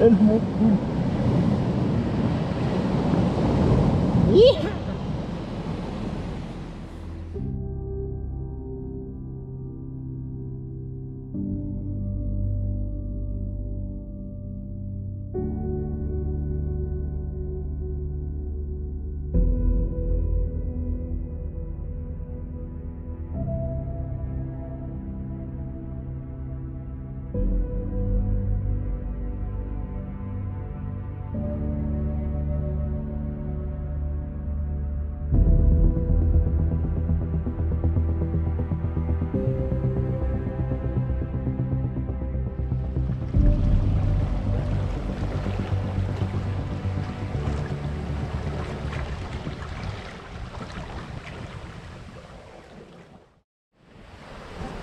Elle m'en fout.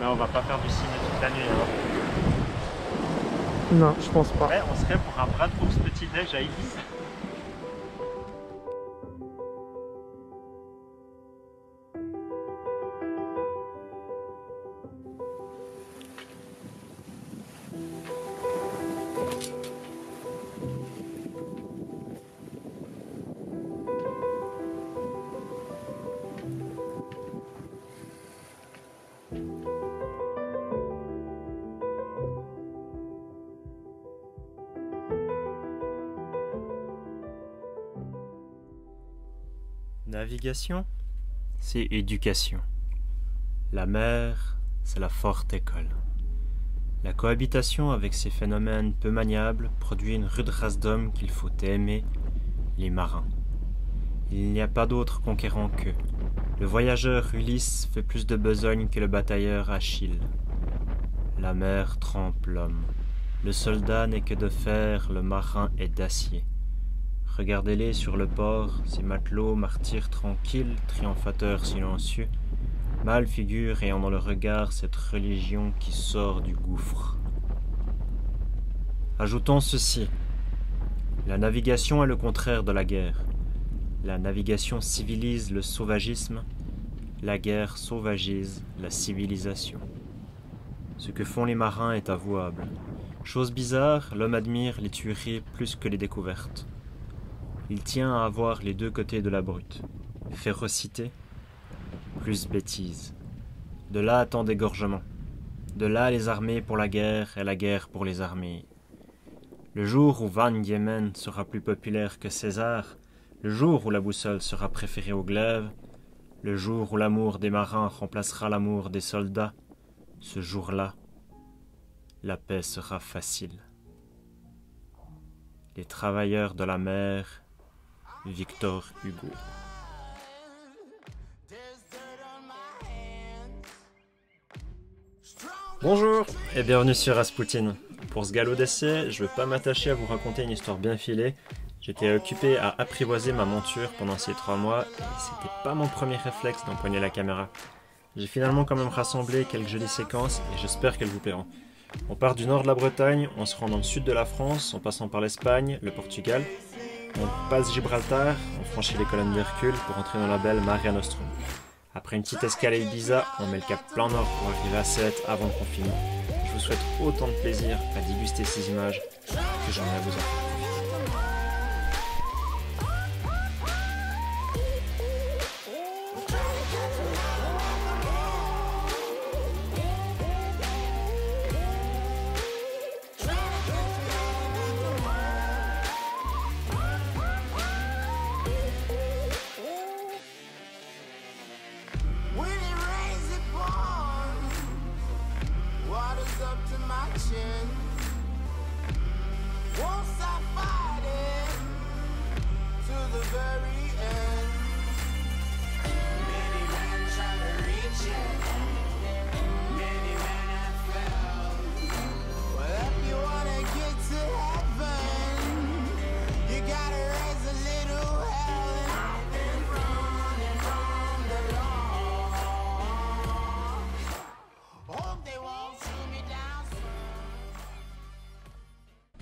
Mais on va pas faire du ciné toute la nuit. Hein. Non, je pense pas. Ouais, on serait pour un bras de course petit-déj à Ibis. Navigation, c'est éducation. La mer, c'est la forte école. La cohabitation avec ces phénomènes peu maniables produit une rude race d'hommes qu'il faut aimer, les marins. Il n'y a pas d'autre conquérant qu'eux. Le voyageur Ulysse fait plus de besogne que le batailleur Achille. La mer trempe l'homme. Le soldat n'est que de fer, le marin est d'acier. Regardez-les sur le port, ces matelots, martyrs tranquilles, triomphateurs silencieux, mâles figures ayant dans le regard cette religion qui sort du gouffre. Ajoutons ceci. La navigation est le contraire de la guerre. La navigation civilise le sauvagisme, la guerre sauvagise la civilisation. Ce que font les marins est avouable. Chose bizarre, l'homme admire les tueries plus que les découvertes. Il tient à avoir les deux côtés de la brute. Férocité, plus bêtise. De là tant d'égorgements. De là les armées pour la guerre et la guerre pour les armées. Le jour où Van Diemen sera plus populaire que César, le jour où la boussole sera préférée au glaive, le jour où l'amour des marins remplacera l'amour des soldats, ce jour-là, la paix sera facile. Les travailleurs de la mer, Victor Hugo. Bonjour et bienvenue sur Rasputin. Pour ce galop d'essai, je ne vais pas m'attacher à vous raconter une histoire bien filée. J'étais occupé à apprivoiser ma monture pendant ces 3 mois et c'était pas mon premier réflexe d'empoigner la caméra. J'ai finalement quand même rassemblé quelques jolies séquences et j'espère qu'elles vous plairont. On part du nord de la Bretagne, on se rend dans le sud de la France en passant par l'Espagne, le Portugal. On passe Gibraltar, on franchit les colonnes d'Hercule pour entrer dans la belle Mare Nostrum. Après une petite escale à Ibiza, on met le cap plein nord pour arriver à Sète avant le confinement. Je vous souhaite autant de plaisir à déguster ces images que j'en ai à vous offrir.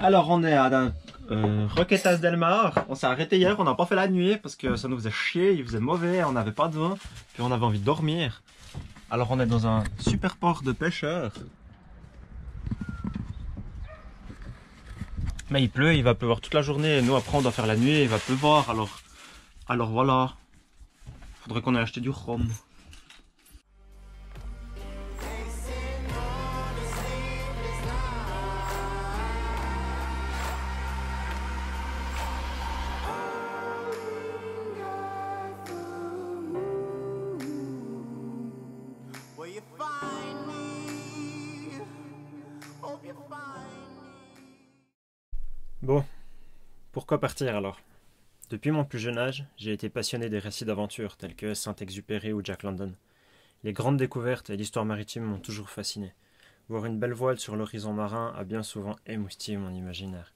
Alors on est à Roquetas del Mar, on s'est arrêté hier, on n'a pas fait la nuit parce que ça nous faisait chier, il faisait mauvais, on n'avait pas de vin, puis on avait envie de dormir. Alors on est dans un super port de pêcheurs. Mais il pleut, il va pleuvoir toute la journée. Et nous, après, on doit faire la nuit et il va pleuvoir. Alors voilà. Faudrait qu'on ait acheté du rhum. Bon, pourquoi partir alors? Depuis mon plus jeune âge, j'ai été passionné des récits d'aventure tels que Saint-Exupéry ou Jack London. Les grandes découvertes et l'histoire maritime m'ont toujours fasciné. Voir une belle voile sur l'horizon marin a bien souvent émoustillé mon imaginaire.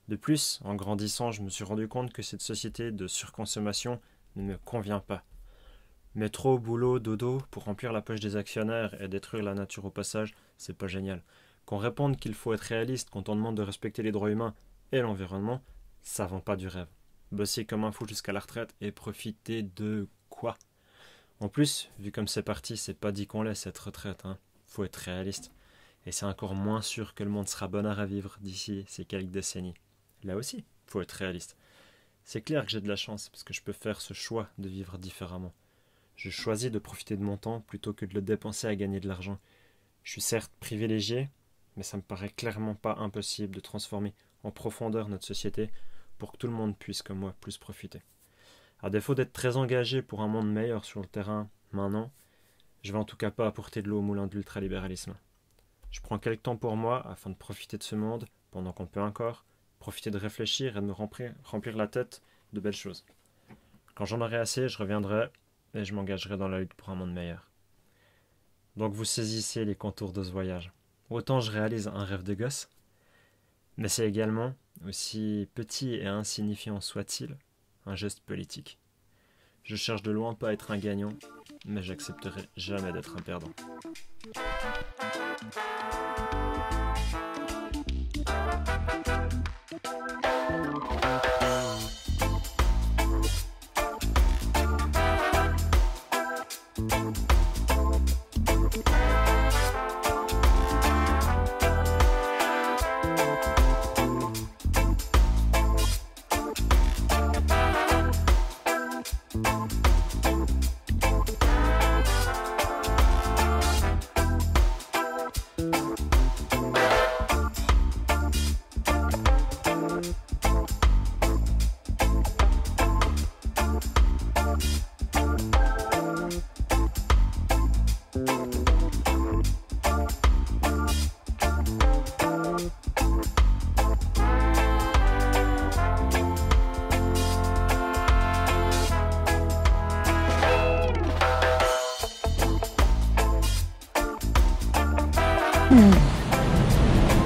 De plus, en grandissant, je me suis rendu compte que cette société de surconsommation ne me convient pas. Métro, boulot, dodo, pour remplir la poche des actionnaires et détruire la nature au passage, c'est pas génial. Qu'on réponde qu'il faut être réaliste quand on demande de respecter les droits humains et l'environnement, ça vend pas du rêve. Bosser comme un fou jusqu'à la retraite et profiter de quoi? En plus, vu comme c'est parti, c'est pas dit qu'on laisse cette retraite, hein. Faut être réaliste. Et c'est encore moins sûr que le monde sera bon à vivre d'ici ces quelques décennies. Là aussi, faut être réaliste. C'est clair que j'ai de la chance, parce que je peux faire ce choix de vivre différemment. Je choisis de profiter de mon temps plutôt que de le dépenser à gagner de l'argent. Je suis certes privilégié, mais ça me paraît clairement pas impossible de transformer en profondeur notre société pour que tout le monde puisse, comme moi, plus profiter. À défaut d'être très engagé pour un monde meilleur sur le terrain, maintenant, je vais en tout cas pas apporter de l'eau au moulin de l'ultralibéralisme. Je prends quelques temps pour moi afin de profiter de ce monde, pendant qu'on peut encore, profiter de réfléchir et de me remplir la tête de belles choses. Quand j'en aurai assez, je reviendrai et je m'engagerai dans la lutte pour un monde meilleur. Donc vous saisissez les contours de ce voyage. Autant je réalise un rêve de gosse, mais c'est également, aussi petit et insignifiant soit-il, un geste politique. Je cherche de loin pas à être un gagnant, mais j'accepterai jamais d'être un perdant.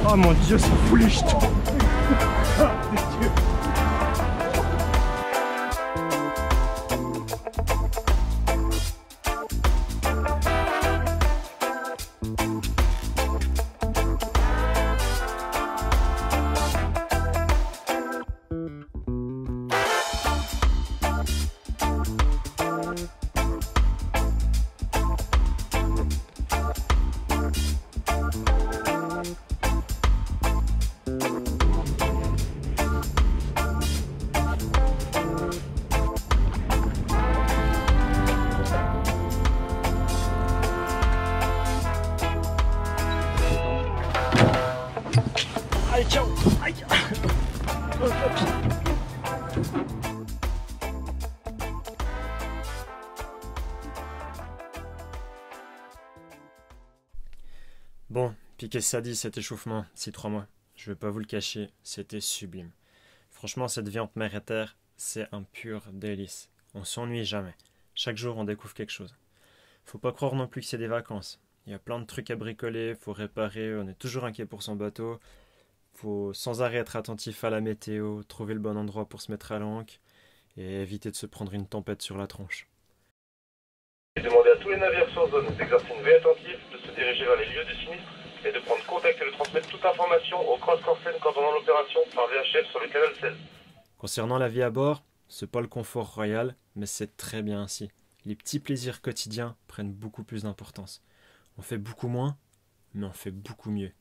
Oh mon Dieu, ça fout les jetons. Allez, ciao. Aïe. Bon, puis qu'est-ce que ça dit cet échauffement, ces 3 mois? Je vais pas vous le cacher, c'était sublime. Franchement, cette vie entre mer et terre, c'est un pur délice. On s'ennuie jamais. Chaque jour, on découvre quelque chose. Faut pas croire non plus que c'est des vacances. Il y a plein de trucs à bricoler, faut réparer, on est toujours inquiet pour son bateau. Faut sans arrêt être attentif à la météo, trouver le bon endroit pour se mettre à l'ancre et éviter de se prendre une tempête sur la tronche. Demandez à tous les navires sur zone d'exercer une veille attentive, de se diriger vers les lieux du sinistre et de prendre contact et de transmettre toute information au Cross Corsen coordonnant l'opération par VHF sur le canal 16. Concernant la vie à bord, c'est pas le confort royal, mais c'est très bien ainsi. Les petits plaisirs quotidiens prennent beaucoup plus d'importance. On fait beaucoup moins, mais on fait beaucoup mieux.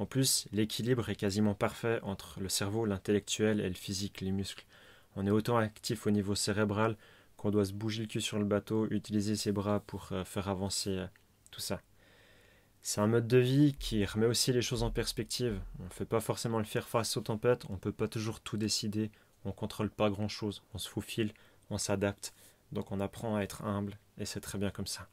En plus, l'équilibre est quasiment parfait entre le cerveau, l'intellectuel et le physique, les muscles. On est autant actif au niveau cérébral qu'on doit se bouger le cul sur le bateau, utiliser ses bras pour faire avancer tout ça. C'est un mode de vie qui remet aussi les choses en perspective. On ne fait pas forcément le faire face aux tempêtes, on ne peut pas toujours tout décider, on ne contrôle pas grand-chose, on se faufile, on s'adapte. Donc on apprend à être humble et c'est très bien comme ça.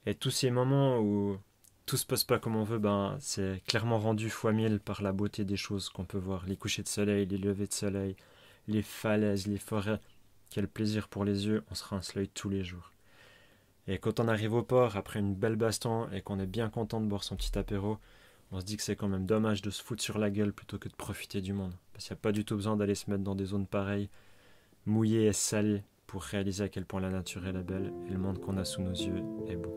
Et tous ces moments où tout se passe pas comme on veut, c'est clairement rendu fois 1000 par la beauté des choses qu'on peut voir. Les couchers de soleil, les levées de soleil, les falaises, les forêts. Quel plaisir pour les yeux, on se rince l'œil tous les jours. Et quand on arrive au port, après une belle baston et qu'on est bien content de boire son petit apéro, on se dit que c'est quand même dommage de se foutre sur la gueule plutôt que de profiter du monde. Parce qu'il n'y a pas du tout besoin d'aller se mettre dans des zones pareilles, mouillées et salées, pour réaliser à quel point la nature est belle et le monde qu'on a sous nos yeux est beau.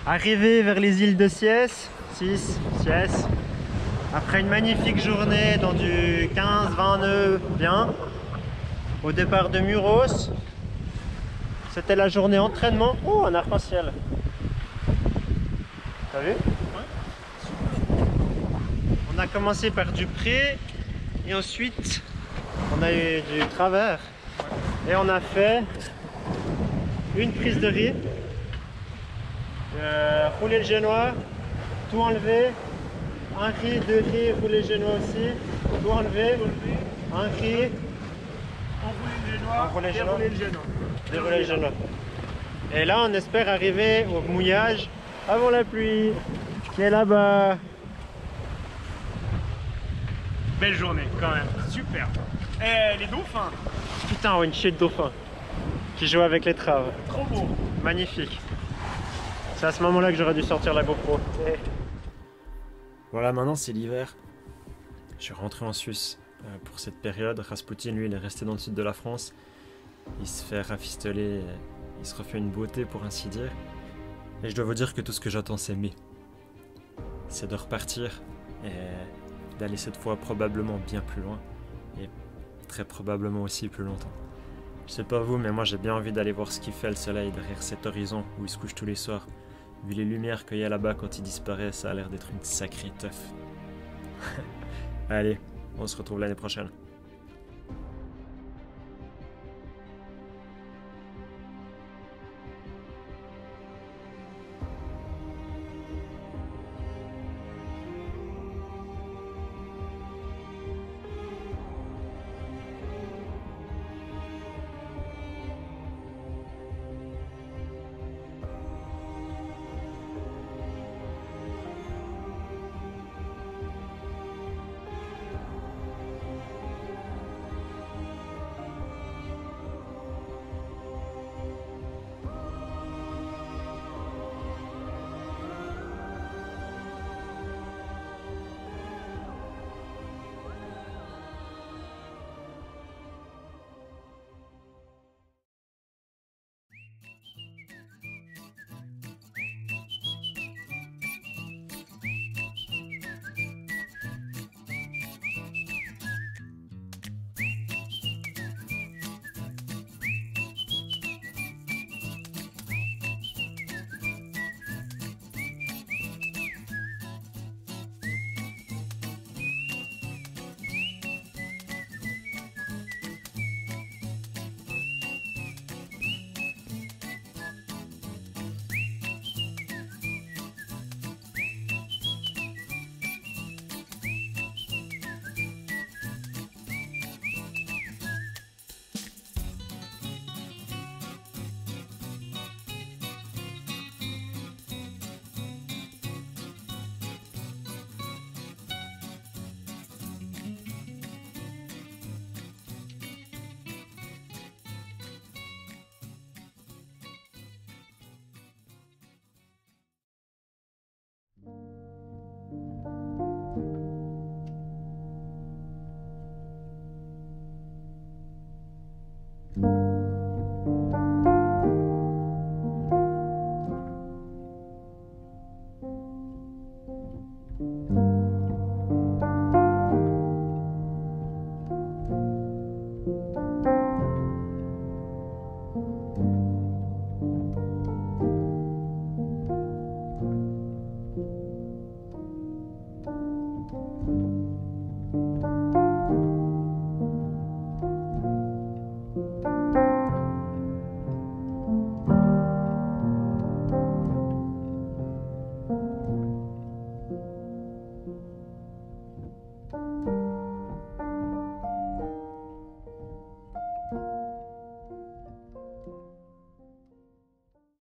Arrivé vers les îles de Siès, après une magnifique journée dans du 15-20 nœuds bien, au départ de Muros, c'était la journée entraînement. Oh, un arc-en-ciel! T'as vu? On a commencé par du pré et ensuite on a eu du travers et on a fait une prise de riz. Rouler le génois, tout enlever, un riz, deux riz, rouler le génois aussi, tout enlever, un riz, enrouler le génois, dérouler le génois. Et là on espère arriver au mouillage avant la pluie qui est là-bas. Belle journée quand même, super. Et les dauphins. Putain, une chier de dauphin qui joue avec les traves. Trop beau. Magnifique. C'est à ce moment-là que j'aurais dû sortir la GoPro. Voilà, maintenant c'est l'hiver. Je suis rentré en Suisse pour cette période. Rasputin, lui, il est resté dans le sud de la France. Il se fait rafistoler, il se refait une beauté pour ainsi dire. Et je dois vous dire que tout ce que j'attends c'est mai. C'est de repartir et d'aller cette fois probablement bien plus loin. Et très probablement aussi plus longtemps. Je sais pas vous, mais moi j'ai bien envie d'aller voir ce qu'il fait le soleil derrière cet horizon où il se couche tous les soirs. Vu les lumières qu'il y a là-bas quand il disparaît, ça a l'air d'être une sacrée teuf. Allez, on se retrouve l'année prochaine.